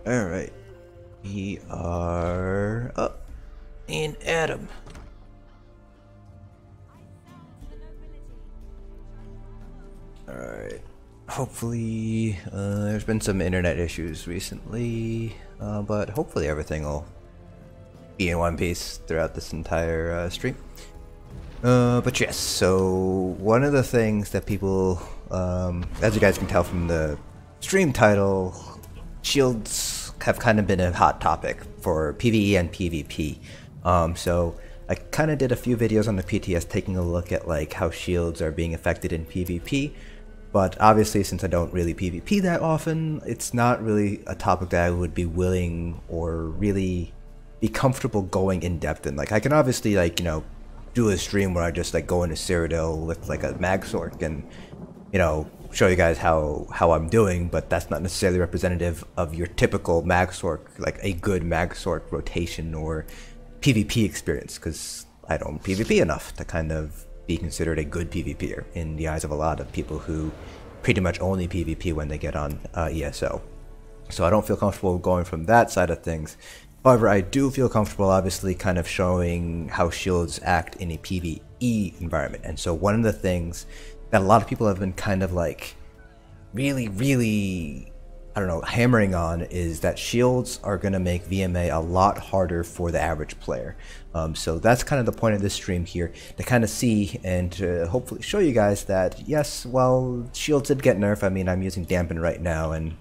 Alright. We are up in Adam. Alright. Hopefully, there's been some internet issues recently, but hopefully everything will be in one piece throughout this entire stream. But yes, so one of the things that people, as you guys can tell from the stream title, shields have kind of been a hot topic for PvE and PvP. So I kind of did a few videos on the PTS taking a look at like how shields are being affected in PvP. But obviously, since I don't really PvP that often, it's not really a topic that I would be willing or really be comfortable going in depth in. Like I can obviously like, you know, do a stream where I just like go into Cyrodiil with like a Magsork and, you know, show you guys how I'm doing, but that's not necessarily representative of your typical Magsork, like a good Magsork rotation or PvP experience, because I don't PvP enough to kind of be considered a good PvPer in the eyes of a lot of people who pretty much only PvP when they get on ESO. So I don't feel comfortable going from that side of things. However, I do feel comfortable obviously kind of showing how shields act in a PvE environment. And so one of the things that a lot of people have been kind of like really, I don't know, hammering on is that shields are going to make vMA a lot harder for the average player. So that's kind of the point of this stream here, to kind of see and to hopefully show you guys that yes, well, shields did get nerfed. I mean, I'm using dampen right now, and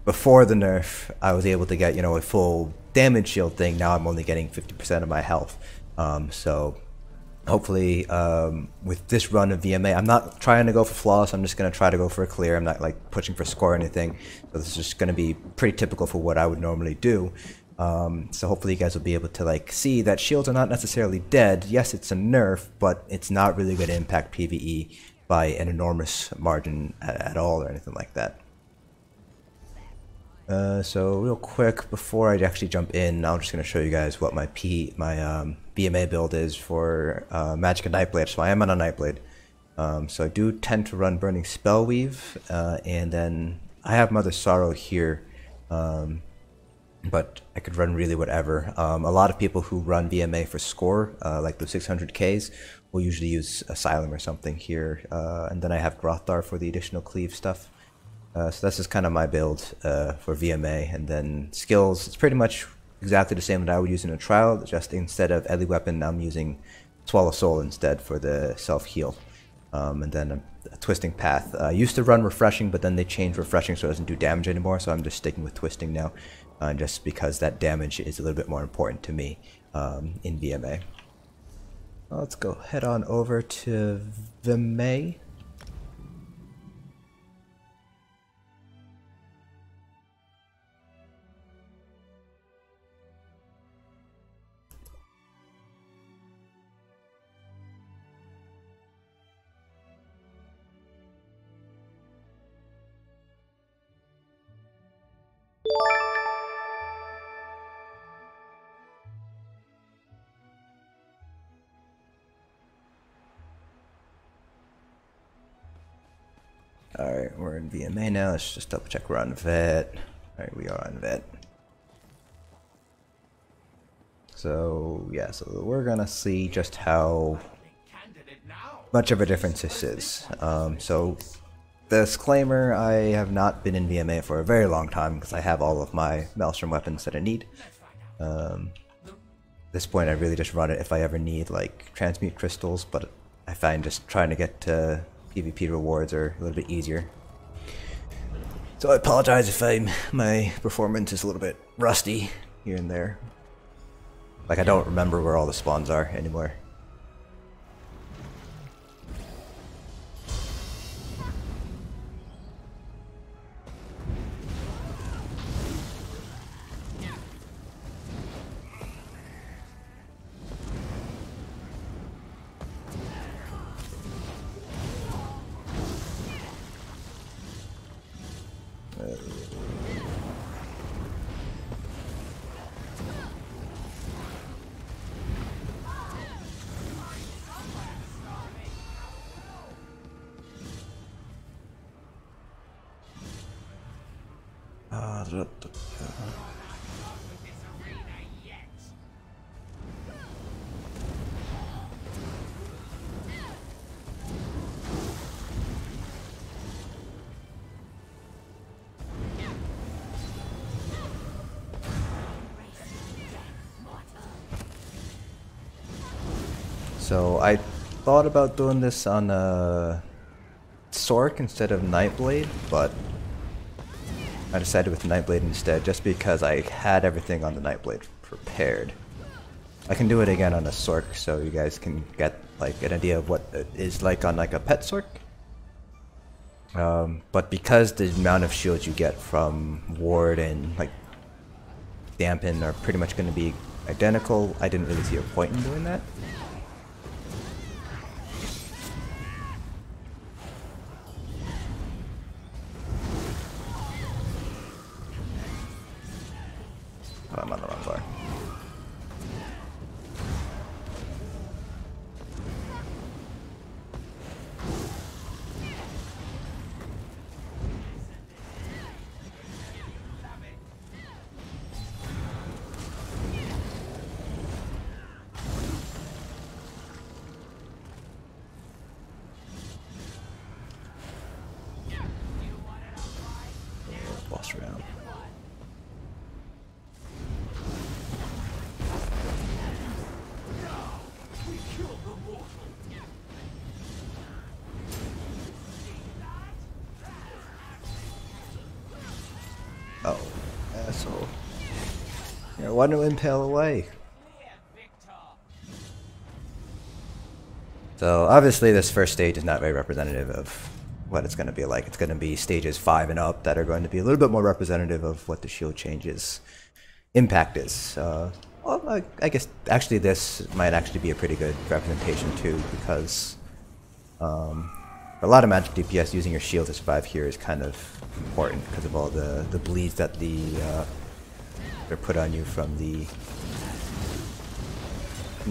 before the nerf I was able to get, you know, a full damage shield thing. Now I'm only getting 50% of my health. So hopefully with this run of vMA, I'm not trying to go for flawless, I'm just going to try to go for a clear. I'm not like pushing for score or anything, so this is just going to be pretty typical for what I would normally do. So hopefully you guys will be able to like see that shields are not necessarily dead. Yes, it's a nerf, but it's not really going to impact PvE by an enormous margin at all or anything like that. So real quick, before I actually jump in, I'm just going to show you guys what my vMA build is for Magic and Nightblade. So I am on a Nightblade. So I do tend to run Burning Spellweave, and then I have Mother Sorrow here, but I could run really whatever. A lot of people who run vMA for score, like the 600Ks, will usually use Asylum or something here, and then I have Grothar for the additional cleave stuff. So this is kind of my build for vMA, and then skills, it's pretty much exactly the same that I would use in a trial, just instead of Ellie Weapon, I'm using Swallow Soul instead for the self-heal. And then a Twisting Path. I used to run Refreshing, but then they changed Refreshing so it doesn't do damage anymore, so I'm just sticking with Twisting now, just because that damage is a little bit more important to me in vMA. Well, let's go head on over to vMA. Alright, we're in vMA now. Let's just double check we're on Vet. Alright, we are on Vet. So, yeah, so we're gonna see just how much of a difference this is. So, disclaimer, I have not been in vMA for a very long time because I have all of my Maelstrom weapons that I need. At this point, I really just run it if I ever need, like, transmute crystals, but I find just trying to get to PvP rewards are a little bit easier. So I apologize if my performance is a little bit rusty here and there. Like I don't remember where all the spawns are anymore. So I thought about doing this on a Sork instead of Nightblade, but I decided with Nightblade instead just because I had everything on the Nightblade prepared. I can do it again on a Sork so you guys can get like an idea of what it is like on like a pet Sork. But because the amount of shields you get from Ward and like Dampen are pretty much going to be identical, I didn't really see a point in doing that. Oh, I'm on the wrong bar. Boss round. Oh, asshole. Yeah, why don't impale away? So obviously this first stage is not very representative of what it's going to be like. It's going to be stages 5 and up that are going to be a little bit more representative of what the shield changes impact is. Well, I guess actually this might actually be a pretty good representation too, because a lot of magic DPS using your shield to survive here is kind of important because of all the bleeds that they're put on you from the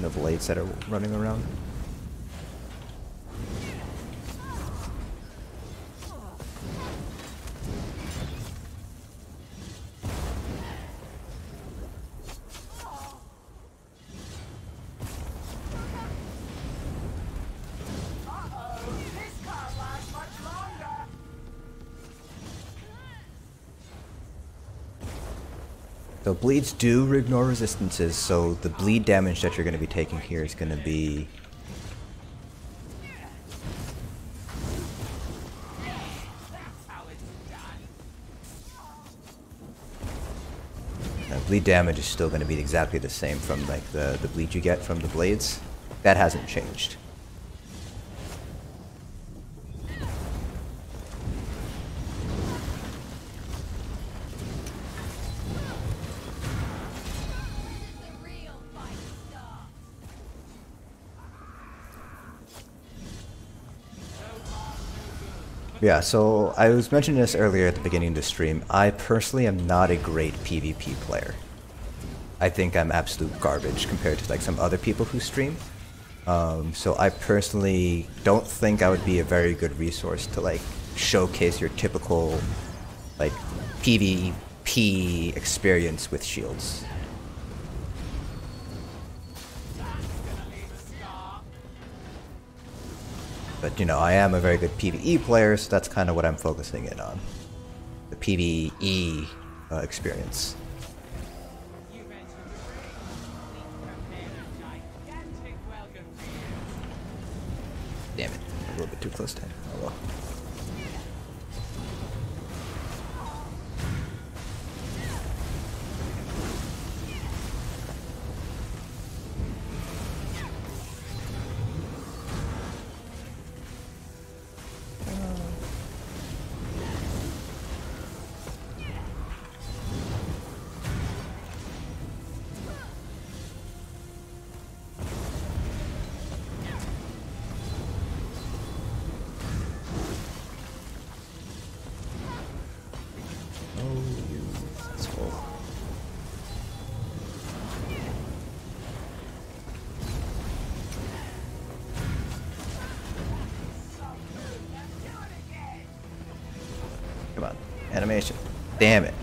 blades that are running around. So bleeds do ignore resistances, so the bleed damage that you're going to be taking here is going to be bleed damage is still going to be exactly the same from like the bleed you get from the blades. That hasn't changed. Yeah, so I was mentioning this earlier at the beginning of the stream. I personally am not a great PvP player. I think I'm absolute garbage compared to like some other people who stream. So I personally don't think I would be a very good resource to like showcase your typical like PvP experience with shields. But, you know, I am a very good PvE player, so that's kind of what I'm focusing in on. The PvE experience. Damn it, a little bit too close to him. Oh well. Come on, animation. Damn it.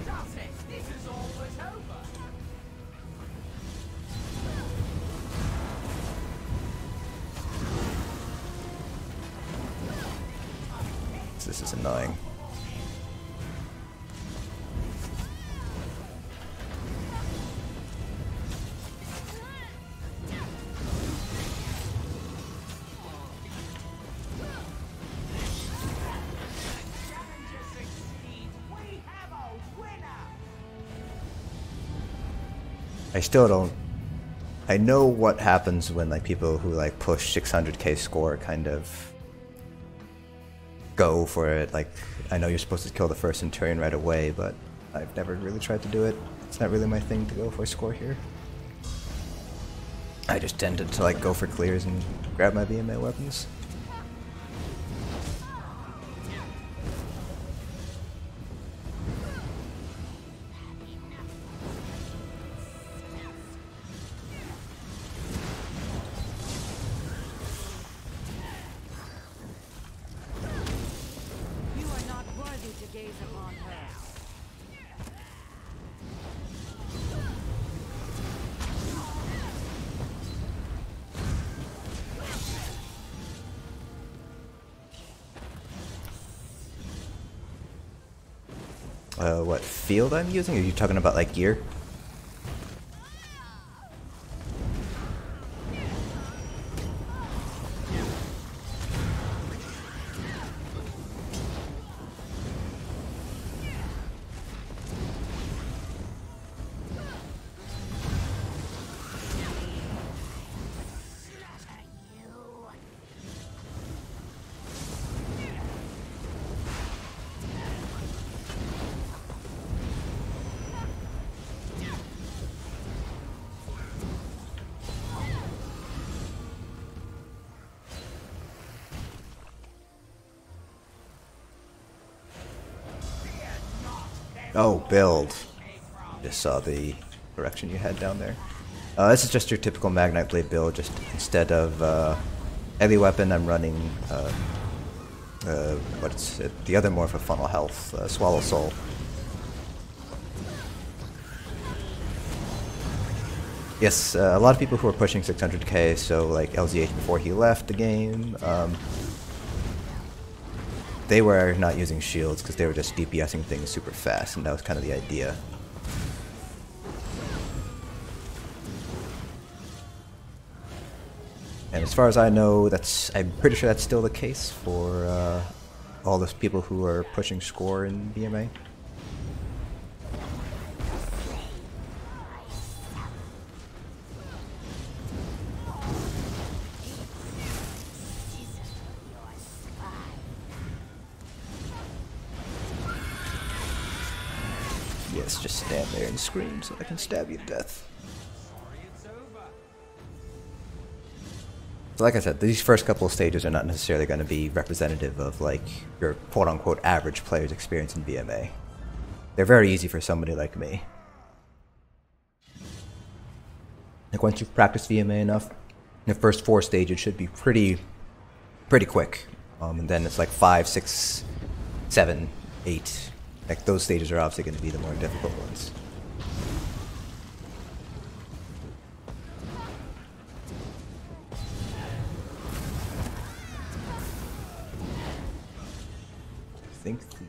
This is annoying. I still don't. I know what happens when like people who like push 600k score kind of go for it. Like I know you're supposed to kill the first Centurion right away, but I've never really tried to do it. It's not really my thing to go for score here. I just tended to like go for clears and grab my vMA weapons. What field I'm using? Are you talking about like gear? Oh, build. Just saw the direction you had down there. This is just your typical Magnite Blade build, just instead of heavy weapon, I'm running what's it? The other morph of Funnel Health, Swallow Soul. Yes, a lot of people who are pushing 600k, so like LZH before he left the game, they were not using shields because they were just DPSing things super fast, and that was kind of the idea. And as far as I know, I'm pretty sure that's still the case for all those people who are pushing score in vMA. Yes, just stand there and scream so I can stab you to death. So like I said, these first couple of stages are not necessarily going to be representative of like your quote-unquote average player's experience in vMA. They're very easy for somebody like me. Like once you've practiced vMA enough, the first 4 stages should be pretty quick. And then it's like 5, 6, 7, 8. Like those stages are obviously going to be the more difficult ones. I think you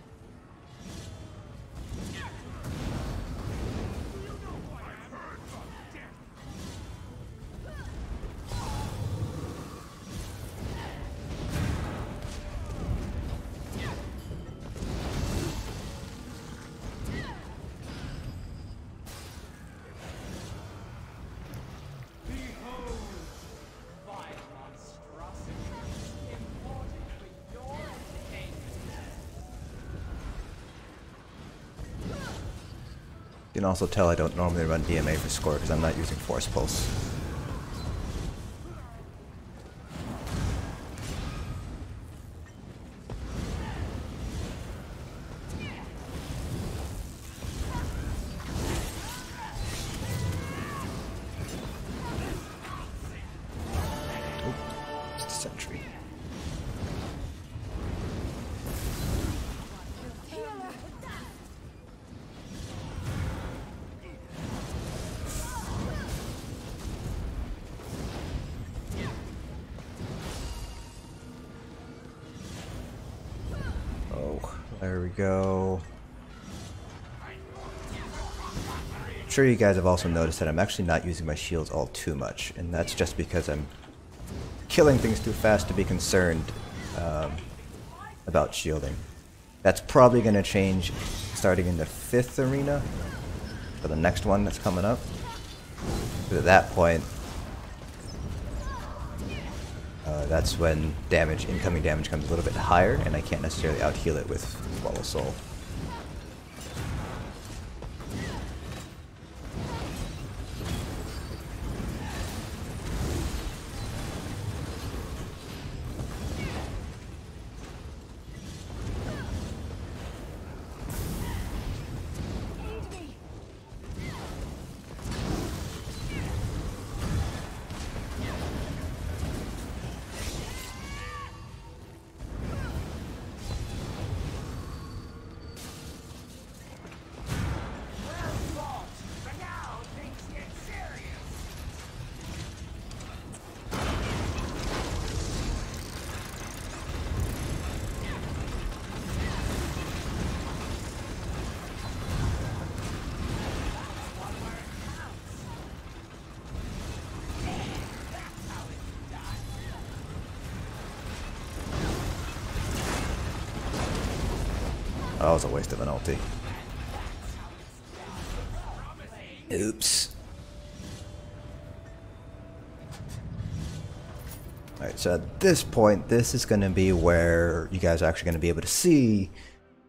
can also tell I don't normally run vMA for score because I'm not using Force Pulse. Oh, it's the sentry. There we go. I'm sure you guys have also noticed that I'm actually not using my shields all too much, and that's just because I'm killing things too fast to be concerned about shielding. That's probably going to change starting in the 5th arena, for the next one that's coming up. But at that point, that's when incoming damage comes a little bit higher, and I can't necessarily out-heal it with Swallow Soul. Oh, that was a waste of an ulti. Oops. Alright, so at this point, this is going to be where you guys are actually going to be able to see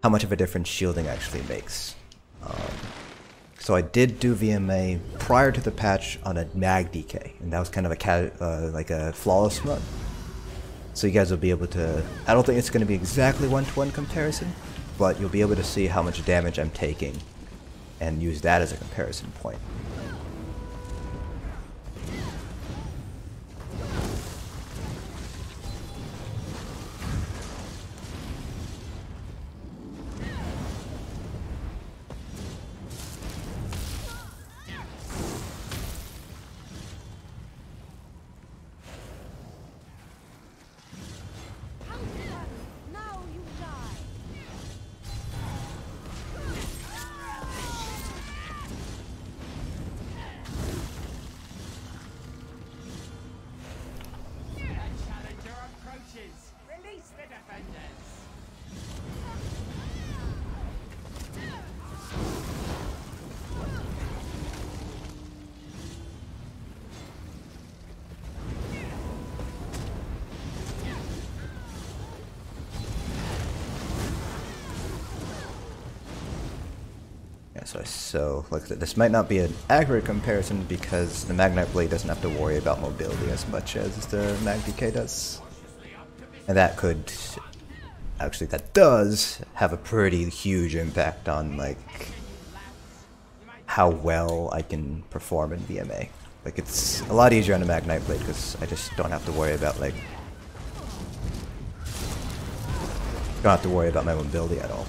how much of a difference shielding actually makes. So I did do vMA prior to the patch on a mag DK, and that was kind of a like a flawless run. So you guys will be able to, I don't think it's going to be exactly one-to-one comparison, but you'll be able to see how much damage I'm taking and use that as a comparison point. So like this might not be an accurate comparison because the Magnite Blade doesn't have to worry about mobility as much as the Mag DK does. And that could, actually that does have a pretty huge impact on like how well I can perform in vMA. Like it's a lot easier on the Magnite Blade because I just don't have to worry about like, my mobility at all.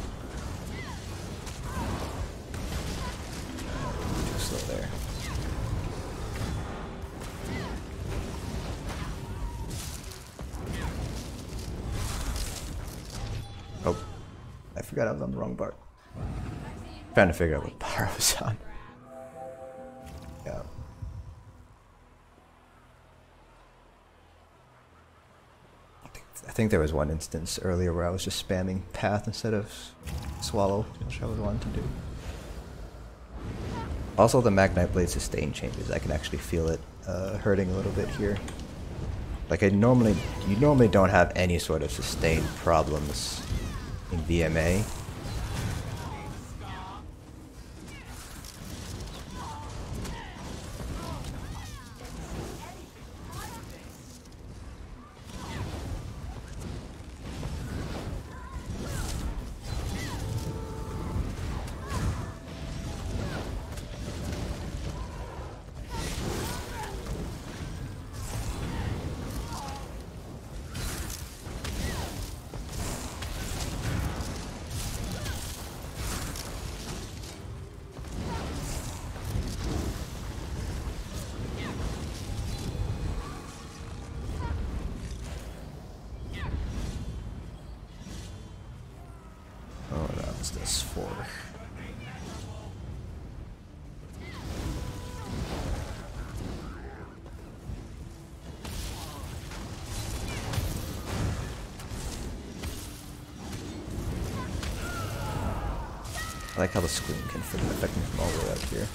Oh, I forgot I was on the wrong part. Trying to figure out what bar I was on. Yeah. I think there was one instance earlier where I was just spamming Path instead of Swallow, which I was wanting to do. Also, the Magnite Blade sustain changes. I can actually feel it hurting a little bit here. Like you normally don't have any sort of sustain problems in vMA. +4. I like how the screen can freaking affect me from all the way up here.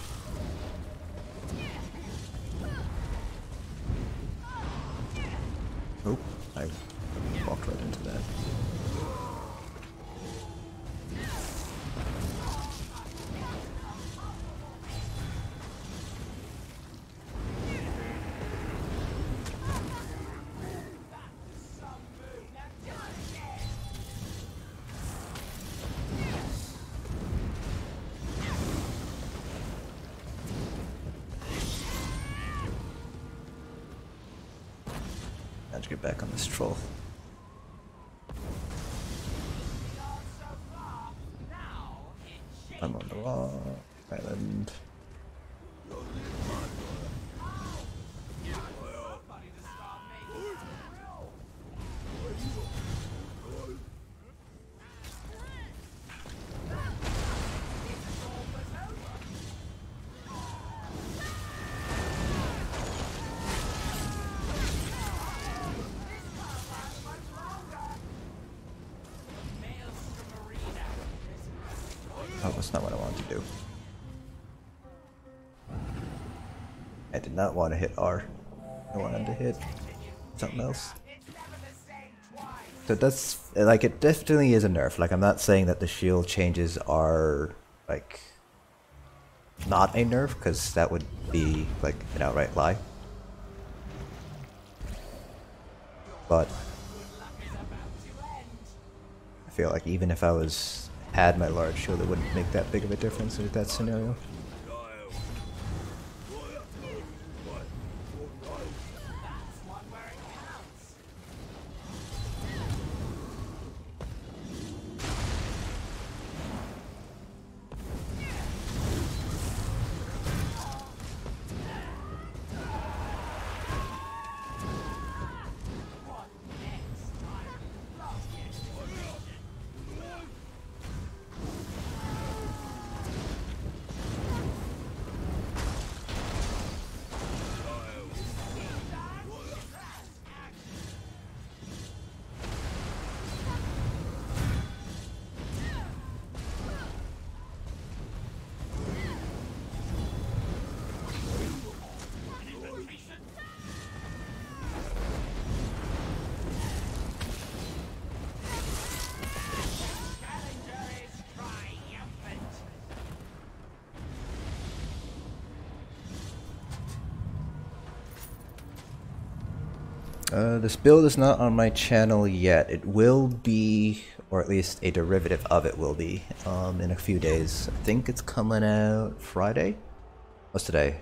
Oh, I walked right into that. How'd you get back on this troll? I'm on the wrong island. Oh, that's not what I wanted to do. I did not want to hit R. I wanted to hit something else. So that's, like, it definitely is a nerf. Like, I'm not saying that the shield changes are, like, not a nerf, because that would be, like, an outright lie. But I feel like even if I had my large shield, it wouldn't make that big of a difference in that scenario. This build is not on my channel yet. It will be, or at least a derivative of it will be, in a few days. I think it's coming out Friday? What's today?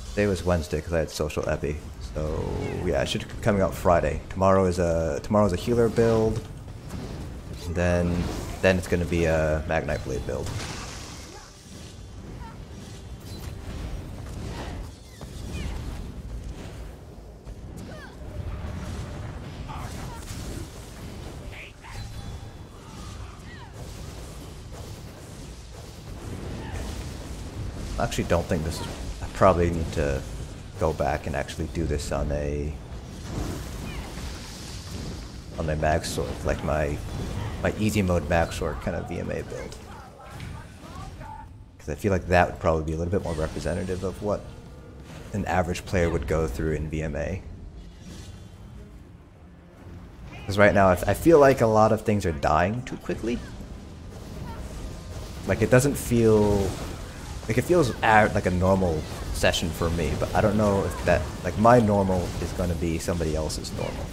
Today was Wednesday because I had social epi. So yeah, it should be coming out Friday. Tomorrow's a healer build. Then it's gonna be a Magnite Blade build. I actually don't think this is... I probably need to go back and actually do this on a mag sword, like my easy mode mag sword kind of vMA build. Because I feel like that would probably be a little bit more representative of what an average player would go through in vMA. Because right now I feel like a lot of things are dying too quickly. Like, it doesn't feel... Like, it feels like a normal session for me, but I don't know if that, like, my normal is going to be somebody else's normal.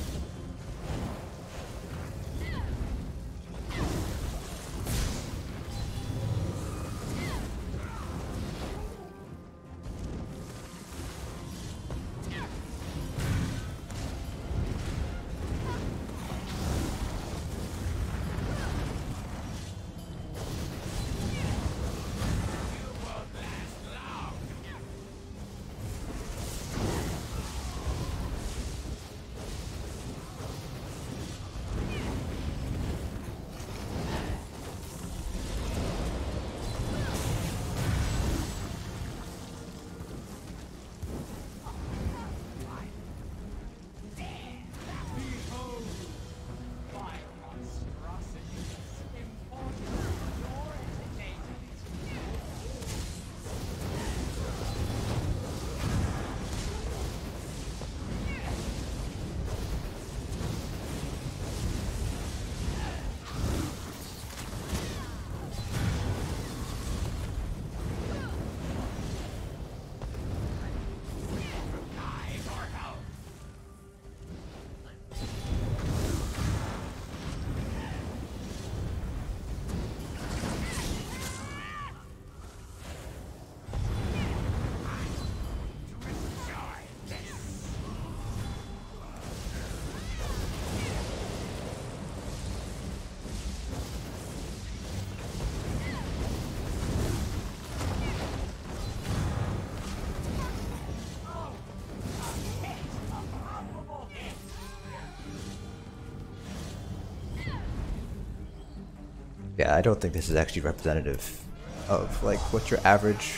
Yeah, I don't think this is actually representative of like what your average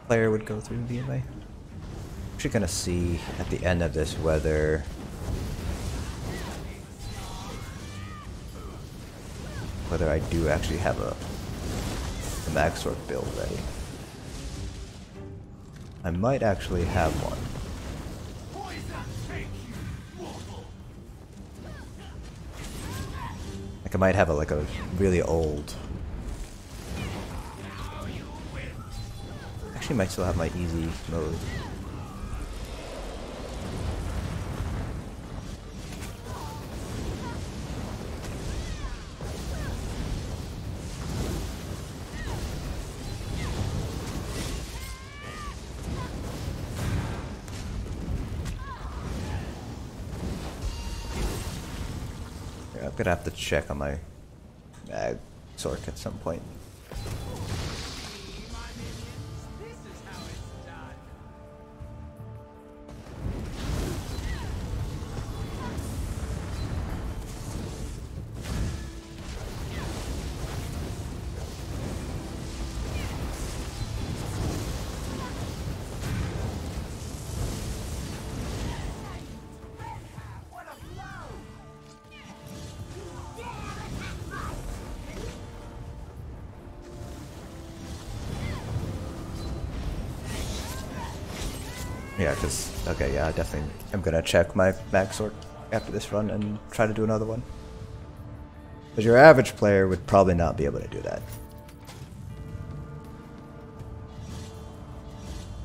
player would go through in vMA. I'm actually gonna see at the end of this whether I do actually have a Maelstrom build ready. I might actually have one. Like I might have like a really old. Actually, might still have my easy mode. I'm gonna have to check on my mag sork at some point. Yeah, because, okay, yeah, I definitely am gonna check my mag sort after this run and try to do another one. But your average player would probably not be able to do that.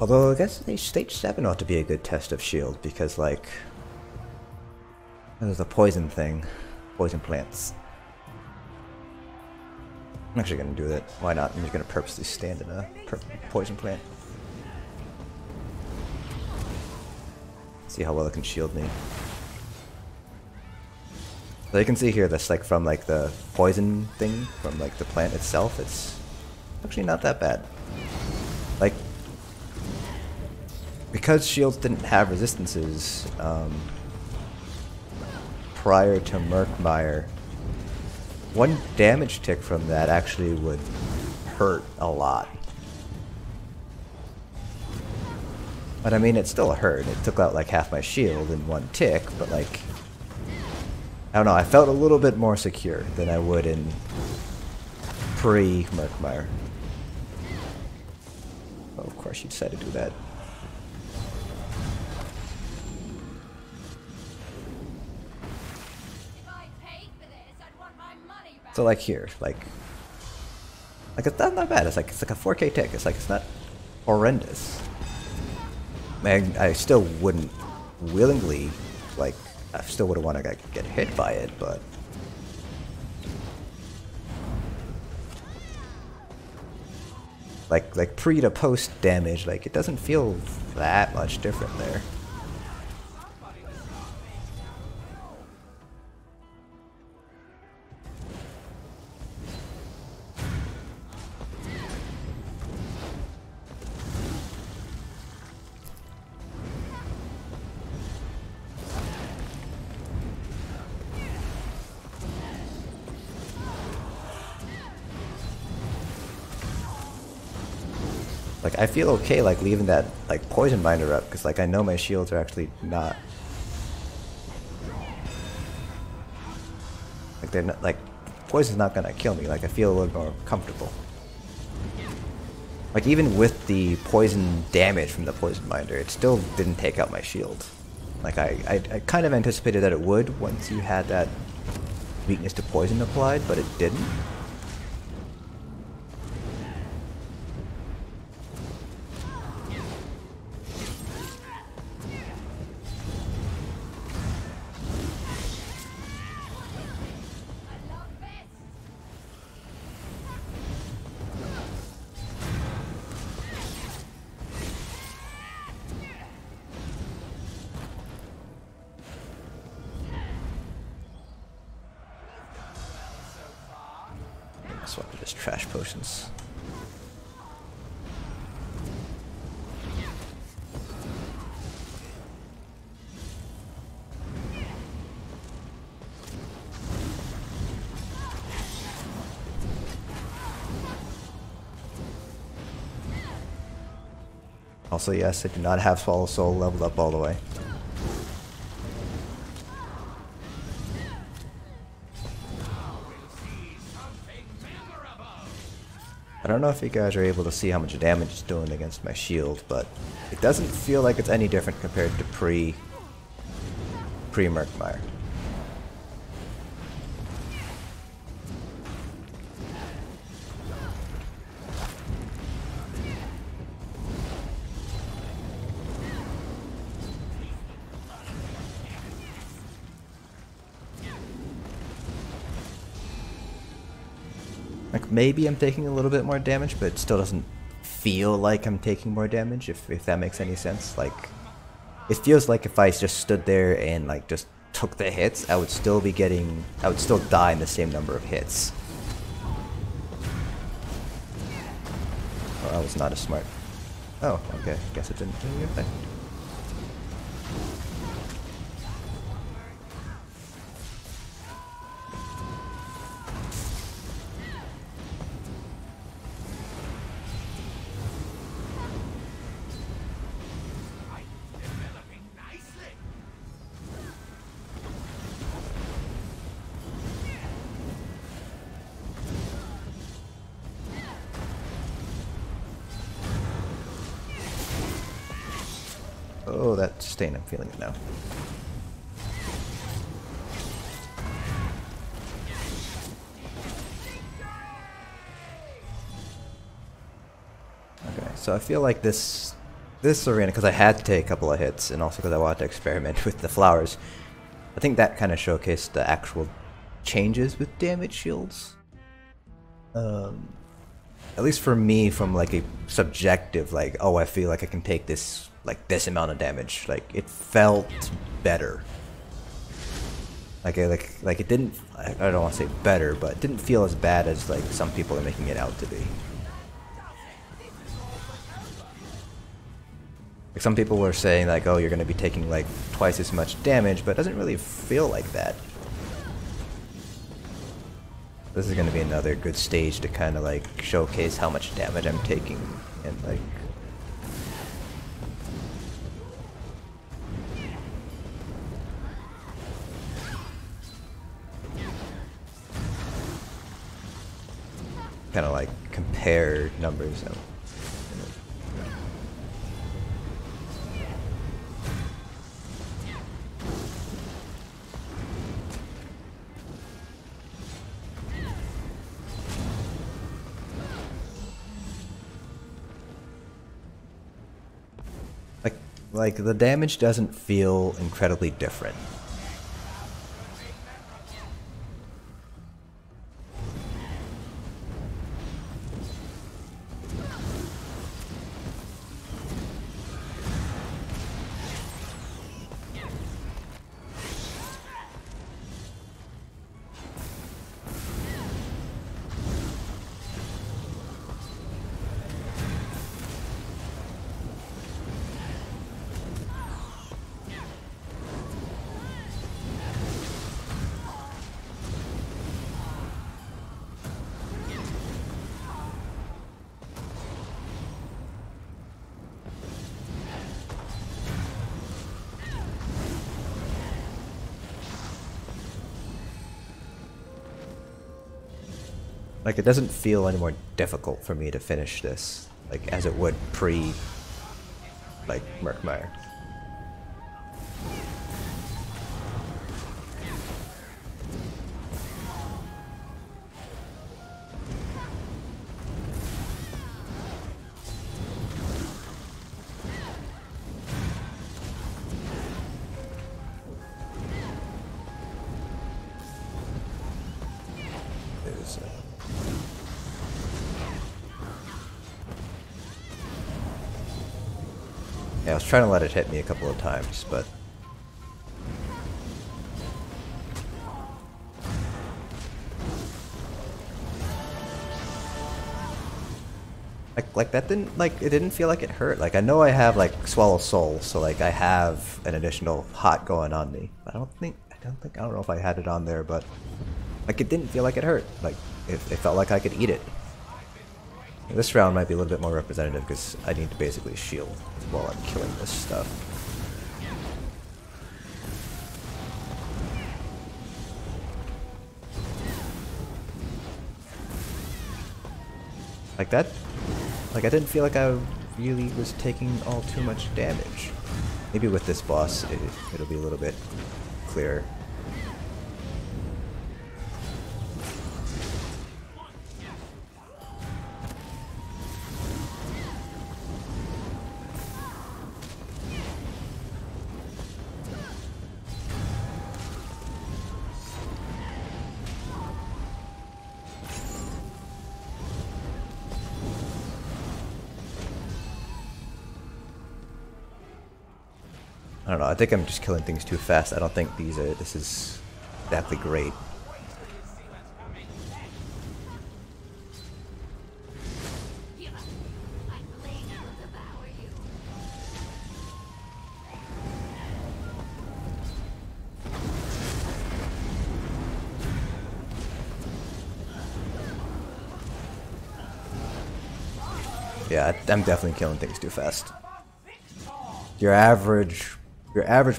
Although I guess stage 7 ought to be a good test of shield because, like, there's a poison thing, poison plants. I'm actually gonna do that. Why not? I'm just gonna purposely stand in a poison plant. See how well it can shield me. So you can see here that's like from like the poison thing from like the plant itself. It's actually not that bad. Like because shields didn't have resistances prior to Murkmire, one damage tick from that actually would hurt a lot. But I mean, it still hurt. It took out like half my shield in one tick, but like, I don't know, I felt a little bit more secure than I would in pre-Murkmire. Oh, of course you decided to do that. So like here, like it's not bad. It's like a 4K tick. It's like it's not horrendous. I still wouldn't willingly, like, I still wouldn't want to get hit by it, but like pre to post damage, like it doesn't feel that much different there. Like, I feel okay, like, leaving that, like, poison binder up, because, like, I know my shields are actually not... Like, they're not, like, poison's not gonna kill me, like, I feel a little more comfortable. Like, even with the poison damage from the poison binder, it still didn't take out my shield. Like, I kind of anticipated that it would once you had that weakness to poison applied, but it didn't. Swap to just trash potions. Also, yes, I do not have Swallow Soul leveled up all the way. I don't know if you guys are able to see how much damage it's doing against my shield, but it doesn't feel like it's any different compared to pre-Murkmire. Like, maybe I'm taking a little bit more damage, but it still doesn't feel like I'm taking more damage, if that makes any sense. Like, it feels like if I just stood there and like just took the hits, I would still die in the same number of hits. Oh, that was not as smart. Oh, okay, guess it didn't do your thing. Oh, that stain, I'm feeling it now. Okay, so I feel like this arena, because I had to take a couple of hits, and also because I wanted to experiment with the flowers, I think that kind of showcased the actual changes with damage shields. At least for me, from like a subjective, like, oh, I feel like I can take this, like, this amount of damage. Like, it felt better. Like it didn't, I don't want to say better, but it didn't feel as bad as like some people are making it out to be. Like, some people were saying like, oh, you're going to be taking like twice as much damage, but it doesn't really feel like that. This is going to be another good stage to kind of like showcase how much damage I'm taking, and like kind of like compare numbers. Like the damage doesn't feel incredibly different. Like, it doesn't feel any more difficult for me to finish this, like, as it would pre, like, Murkmire. Yeah, I was trying to let it hit me a couple of times, but like that didn't, like, it didn't feel like it hurt. Like, I know I have like Swallow Soul, so like I have an additional hot going on me. But I don't know if I had it on there, but like it didn't feel like it hurt. Like it felt like I could eat it. This round might be a little bit more representative because I need to basically shield while I'm killing this stuff. Like that? Like I didn't feel like I really was taking all too much damage. Maybe with this boss it'll be a little bit clearer. I don't know, I think I'm just killing things too fast. I don't think this is exactly great. Yeah, I'm definitely killing things too fast. Your average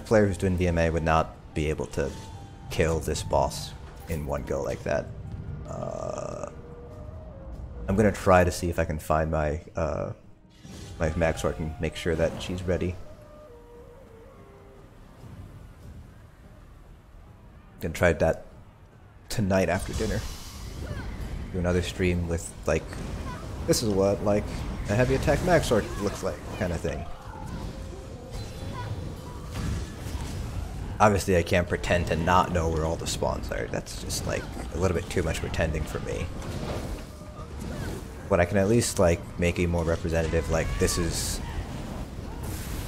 player who's doing vMA would not be able to kill this boss in one go like that. I'm gonna try to see if I can find my my mag sword and make sure that she's ready. Gonna try that tonight after dinner. Do another stream with like, this is what like a heavy attack mag sword looks like, kind of thing. Obviously I can't pretend to not know where all the spawns are. That's just like a little bit too much pretending for me. But I can at least like make it more representative, like this is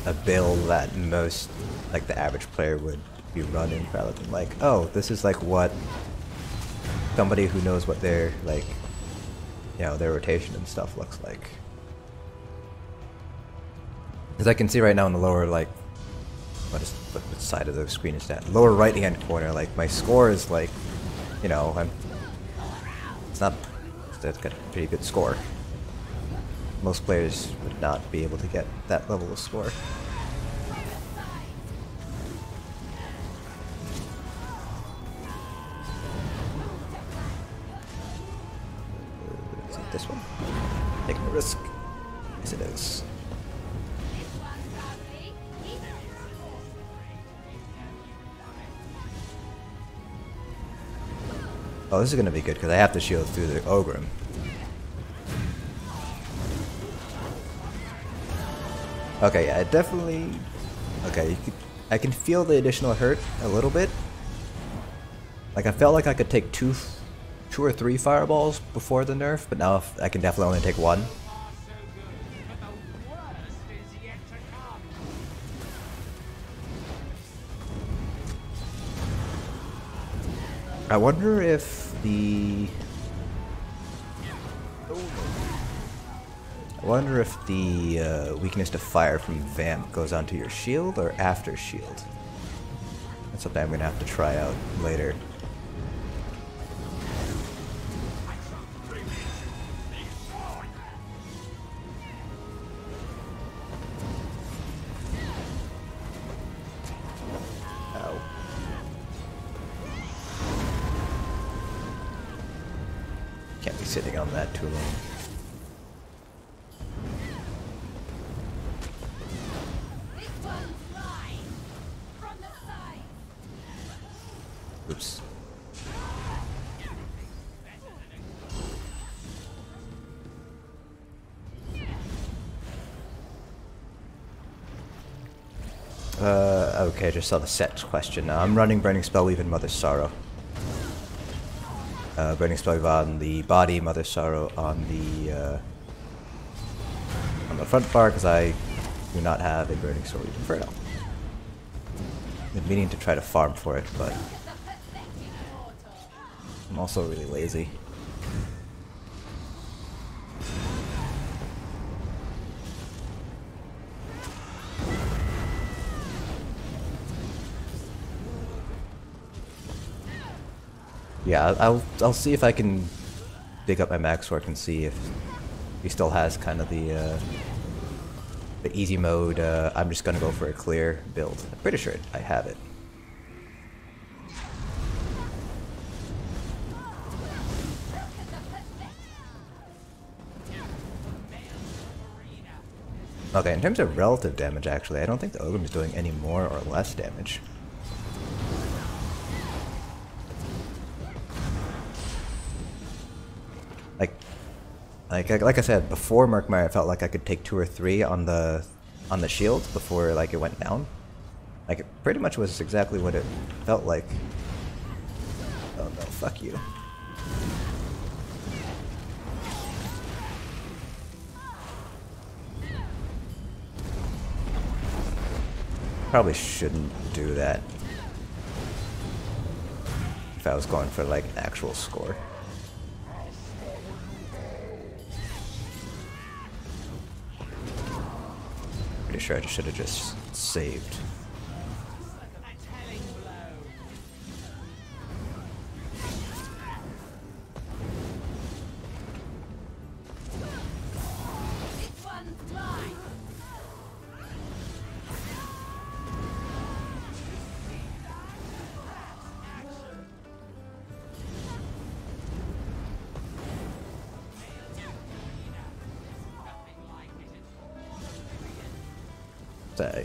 a build that most, like the average player would be running, rather than like, oh, this is like what somebody who knows what their like, you know, their rotation and stuff looks like. As I can see right now in the lower, like, what side of the screen is that? Lower right hand corner, like my score is like, you know, it's got a pretty good score. Most players would not be able to get that level of score. Is it this one? Taking a risk. Yes it is. Oh, this is gonna be good because I have to shield through the Ogrim. Okay, yeah, it definitely. Okay, I can feel the additional hurt a little bit. Like I felt like I could take two or three fireballs before the nerf, but now I can definitely only take one. I wonder if the weakness to fire from Vamp goes onto your shield or after shield. That's something I'm gonna have to try out later. Can't be sitting on that too long. Oops. Okay, I just saw the set question now. I'm running Burning Spellweave and Mother's Sorrow. Burning Spellweave on the body, Mother's Sorrow on the front bar, because I do not have a Burning Sword Inferno. I've been meaning to try to farm for it, but I'm also really lazy. Yeah, I'll see if I can dig up my mag sword and see if He still has kind of the easy mode. I'm just gonna go for a clear build. I'm pretty sure I have it. Okay, in terms of relative damage, actually, I don't think the Ogre is doing any more or less damage. Like I said, before Murkmire, I felt like I could take 2 or 3 on the shield before like it went down. Like it pretty much was exactly what it felt like. Oh no, fuck you. Probably shouldn't do that if I was going for like actual score. Pretty sure I should have just saved.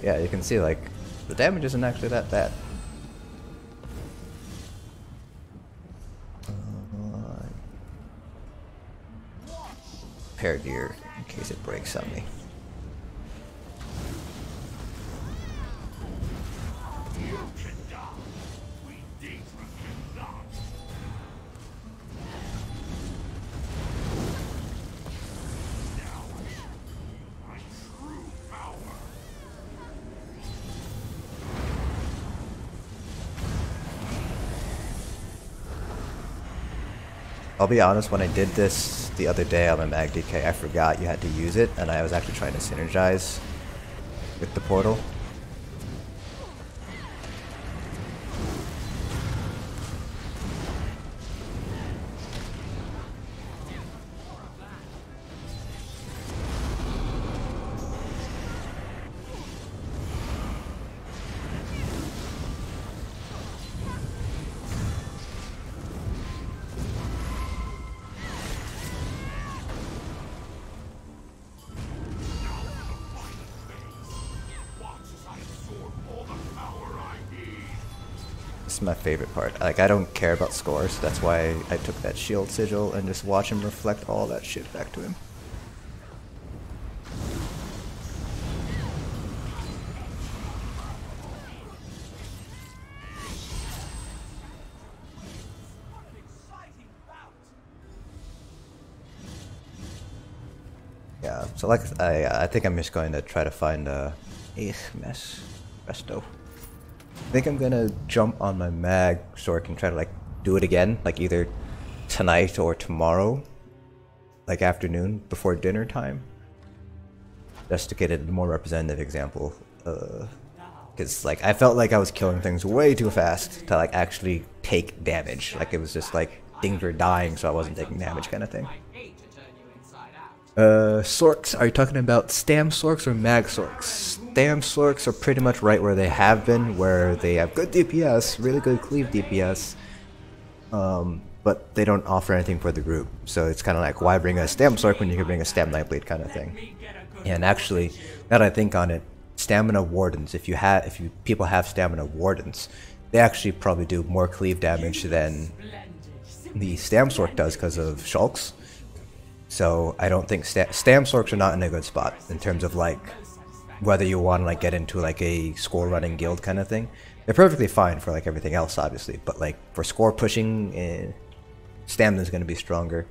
Yeah, you can see like the damage isn't actually that bad. Repair gear in case it breaks on me. I'll be honest, when I did this the other day on my Mag DK, I forgot you had to use it, and I was actually trying to synergize with the portal. This is my favorite part. Like, I don't care about scores. That's why I took that shield sigil and just watch him reflect all that shit back to him. Yeah, so like I think I'm just going to try to find resto. I think I'm gonna jump on my mag so I can try to like do it again, like either tonight or tomorrow, like afternoon before dinner time, just to get a more representative example. Because like I felt like I was killing things way too fast to like actually take damage. Like it was just like things were dying, so I wasn't taking damage, kind of thing. Sorks, are you talking about Stam Sorks or Mag Sorks? Stam Sorks are pretty much right where they have been, where they have good DPS, really good cleave DPS, but they don't offer anything for the group. So it's kind of like, why bring a Stam Sork when you can bring a Stam Nightblade kind of thing. And actually, now that I think on it, Stamina Wardens, if people have Stamina Wardens, they actually probably do more cleave damage than the Stam Sork does because of Shulks. So I don't think Stam Sorks are not in a good spot in terms of like whether you want to like get into like a score running guild kind of thing. They're perfectly fine for like everything else, obviously, but like for score pushing, stamina is going to be stronger.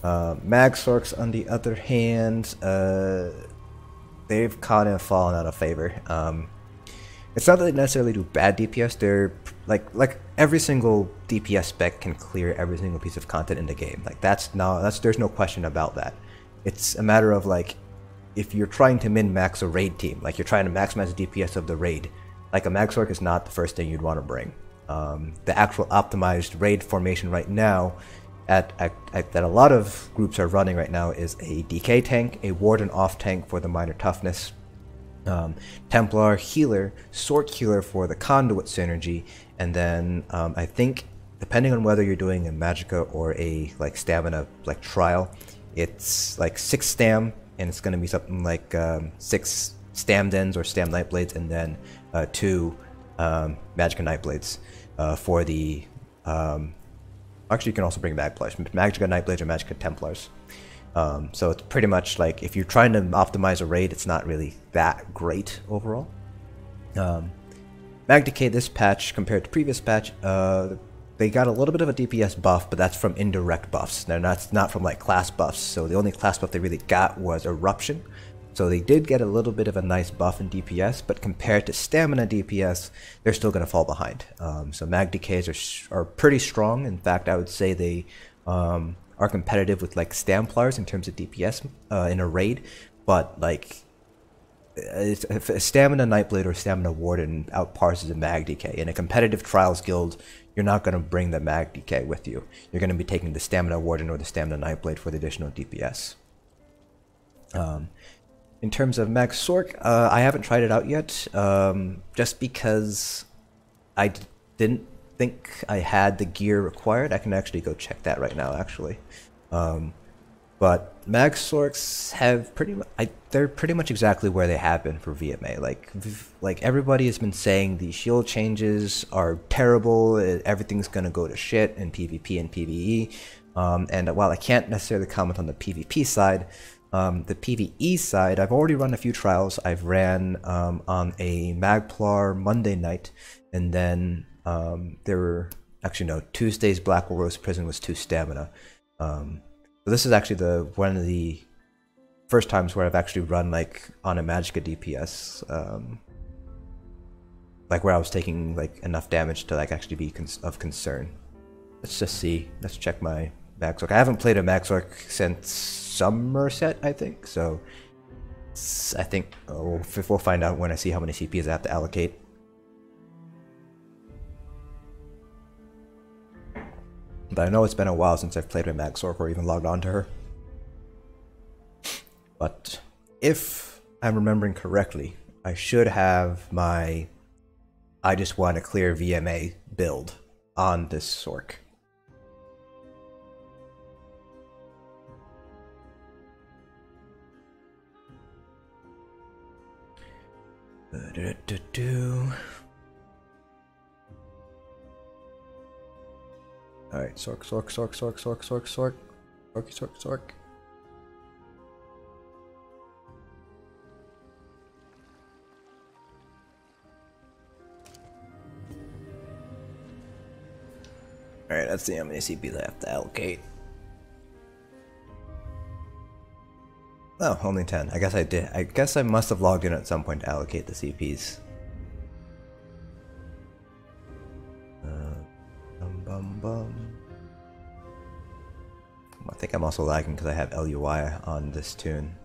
Mag Sorks, on the other hand, they've kind of fallen out of favor. It's not that they necessarily do bad DPS. They're like every single DPS spec can clear every single piece of content in the game. Like there's no question about that. It's a matter of like, if you're trying to min-max a raid team, like you're trying to maximize the DPS of the raid, like a Mag Sork is not the first thing you'd want to bring. The actual optimized raid formation right now that a lot of groups are running right now is a DK tank, a Warden off tank for the minor toughness, Templar healer, Sork healer for the conduit synergy, and then I think depending on whether you're doing a Magicka or a like stamina like trial, it's like 6 stam, and it's going to be something like 6 stam dens or stam nightblades, and then 2 Magicka nightblades for the actually you can also bring Magicka nightblades or Magicka Templars. So it's pretty much like if you're trying to optimize a raid, it's not really that great overall. Mag Decay this patch compared to previous patch, they got a little bit of a DPS buff, but that's from indirect buffs. Now that's not from like class buffs. So the only class buff they really got was Eruption. So they did get a little bit of a nice buff in DPS, but compared to stamina DPS, they're still going to fall behind. So Mag Decays are pretty strong. In fact, I would say they are competitive with like Stamplars in terms of DPS in a raid, but like if a Stamina Nightblade or Stamina Warden outparses a Mag Decay. In a competitive Trials guild, you're not going to bring the Mag Decay with you. You're going to be taking the Stamina Warden or the Stamina Nightblade for the additional DPS. In terms of Mag Sork, I haven't tried it out yet, just because I didn't think I had the gear required. I can actually go check that right now, actually. But Mag Sorks have they're pretty much exactly where they have been for VMA. Like everybody has been saying, the shield changes are terrible. Everything's gonna go to shit in PvP and PvE. And while I can't necessarily comment on the PvP side, the PvE side, I've already run a few trials. I've ran on a Magplar Monday night, and then there were actually no, Tuesday's Blackwell Rose Prison was 2 stamina. So this is actually one of the first times where I've actually run like on a Magicka DPS, like where I was taking like enough damage to like actually be of concern. Let's just see. Let's check my Magsork. I haven't played a Magsork since Somerset, I think. So I think we'll find out when I see how many CPs I have to allocate. But I know it's been a while since I've played with Magsork or even logged on to her. But if I'm remembering correctly, I should have my I just want to clear VMA build on this Sork. Alright, Sork. Alright, let's see how many CPs I have to allocate. Oh, only 10. I guess I did. I guess I must have logged in at some point to allocate the CPs. I think I'm also lagging because I have LUI on this tune.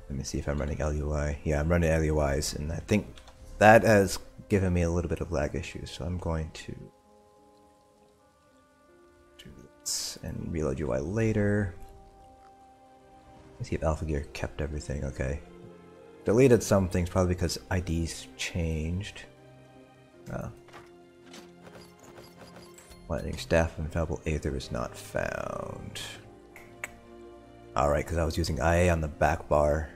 Let me see if I'm running LUI. Yeah, I'm running LUIs, and I think that has given me a little bit of lag issues, so I'm going to do this and reload UI later. Let's see if Alpha Gear kept everything. Okay. Deleted some things, probably because IDs changed. Lightning Staff and Infallible Aether is not found. Alright, because I was using IA on the back bar.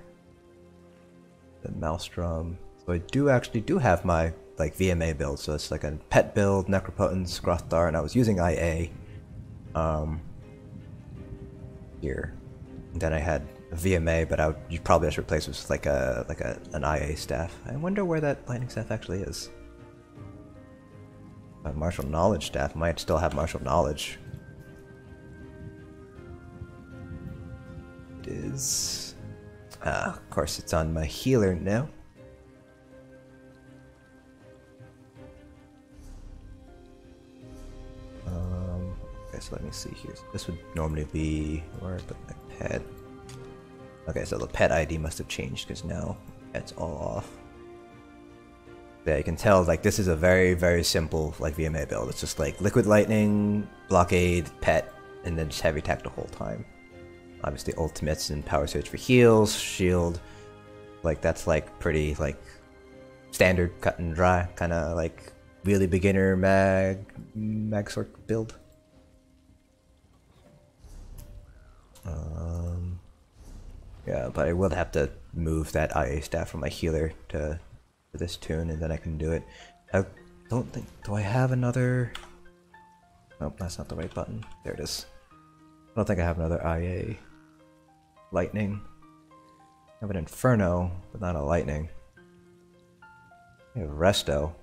The Maelstrom. So I actually have my like VMA build, so it's like a pet build, Necropotence, Grothar, and I was using IA here. And then I had a VMA, but you probably just replace it with like an IA staff. I wonder where that lightning staff actually is. Martial Knowledge staff might still have Martial Knowledge. It is. Of course, it's on my healer now. Okay, so let me see here. This would normally be where I put my pet. Okay, so the pet ID must have changed because now it's all off. Yeah, you can tell like this is a very, very simple like vMA build. It's just like Liquid Lightning, Blockade, Pet, and then just Heavy Attack the whole time. Obviously ultimates and Power Surge for heals, shield. Like that's like pretty like standard cut and dry, kind of like really beginner mag sort build. Yeah, but I will have to move that IA staff from my healer to this tune, and then I can do it. I don't think... Do I have another... Nope, that's not the right button. There it is. I don't think I have another IA Lightning. I have an Inferno, but not a Lightning. I have Resto.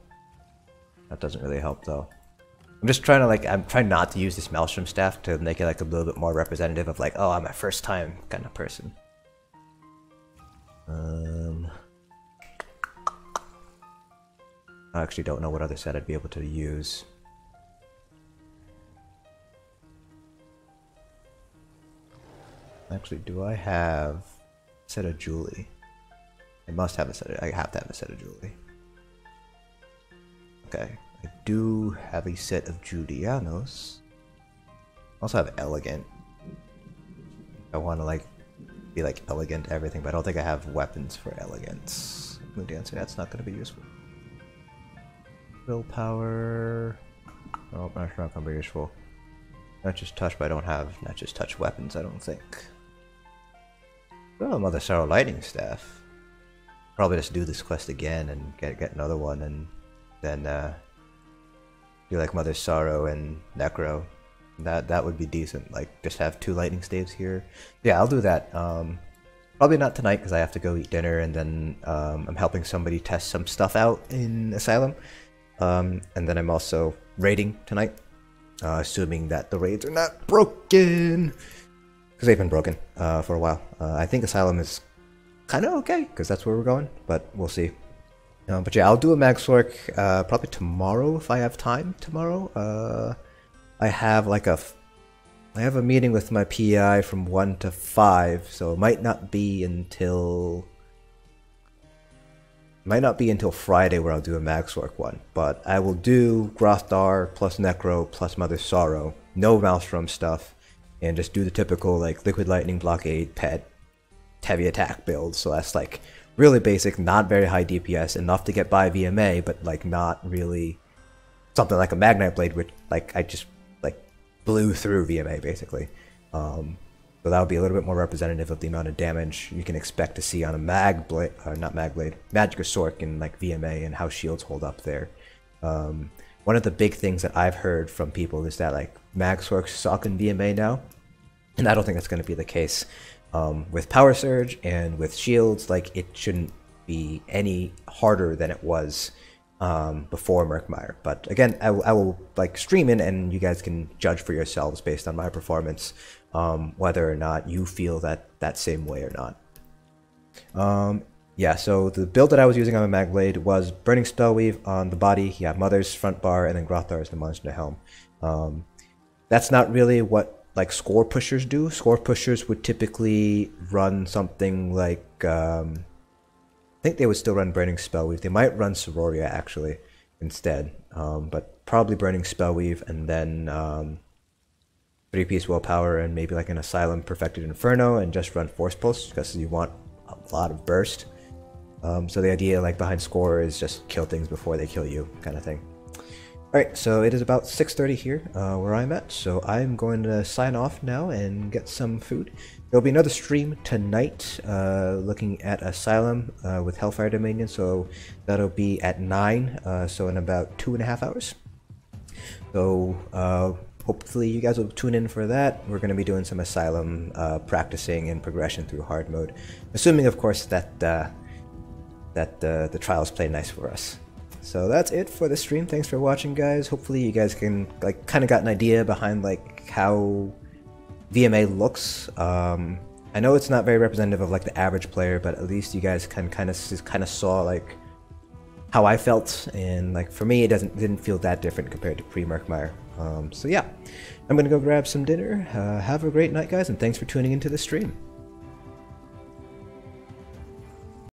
That doesn't really help, though. I'm just trying to, like... I'm trying not to use this Maelstrom staff to make it, like, a little bit more representative of, like, oh, I'm a first-time kind of person. I actually don't know what other set I'd be able to use. Actually, do I have a set of Julie? I must have a set of... I have to have a set of Julie. Okay. I do have a set of Julianos. I also have Elegant. I want to, like, be, like, elegant everything, but I don't think I have weapons for elegance. Moon Dancer, that's not going to be useful. Willpower... Oh, that's not going to be useful. Not just touch, but I don't have not just touch weapons, I don't think. Oh, Mother Sorrow Lightning Staff. Probably just do this quest again and get another one, and then do like Mother Sorrow and Necro. That would be decent. Like just have 2 lightning staves here. Yeah, I'll do that. Probably not tonight because I have to go eat dinner, and then I'm helping somebody test some stuff out in Asylum. And then I'm also raiding tonight, assuming that the raids are not broken, because they've been broken for a while. I think Asylum is kind of okay because that's where we're going, but we'll see. But yeah, I'll do a Magsork probably tomorrow if I have time tomorrow. I have like a meeting with my PI from 1 to 5, so it might not be until Friday where I'll do a Magsork one. But I will do Grothdar plus Necro plus Mother Sorrow, no Maelstrom stuff, and just do the typical like Liquid Lightning, Blockade, Pet, Heavy Attack build. So that's like really basic, not very high DPS, enough to get by vMA, but like not really something like a Magnite Blade, which like I just like blew through vMA basically. So that would be a little bit more representative of the amount of damage you can expect to see on a Magic in like vMA and how shields hold up there. One of the big things that I've heard from people is that like Magsorks suck in vMA now, and I don't think that's going to be the case. With Power Surge and with shields, like it shouldn't be any harder than it was before Murkmire. But again, I will like stream in, and you guys can judge for yourselves based on my performance, whether or not you feel that same way or not. Yeah, so the build that I was using on my Magblade was Burning Spellweave on the body, yeah, Mother's front bar, and then Grothdar is the Monster Helm. That's not really what like score pushers do. Score pushers would typically run something like I think they would still run Burning Spellweave. They might run Sororia actually instead, but probably Burning Spellweave, and then 3-piece Willpower, and maybe like an Asylum Perfected Inferno, and just run Force Pulse because you want a lot of burst. So the idea like behind score is just kill things before they kill you kind of thing. Alright, so it is about 6:30 here where I'm at, so I'm going to sign off now and get some food. There'll be another stream tonight looking at Asylum with Hellfire Dominion, so that'll be at 9, so in about 2.5 hours. So hopefully you guys will tune in for that. We're going to be doing some Asylum practicing and progression through hard mode, assuming of course that the trials play nice for us. So that's it for the stream. Thanks for watching, guys. Hopefully you guys can like kind of got an idea behind like how vMA looks. I know it's not very representative of like the average player, but at least you guys can kind of saw like how I felt, and like for me it didn't feel that different compared to pre-Murkmire. So yeah, I'm gonna go grab some dinner. Have a great night, guys, and thanks for tuning into the stream.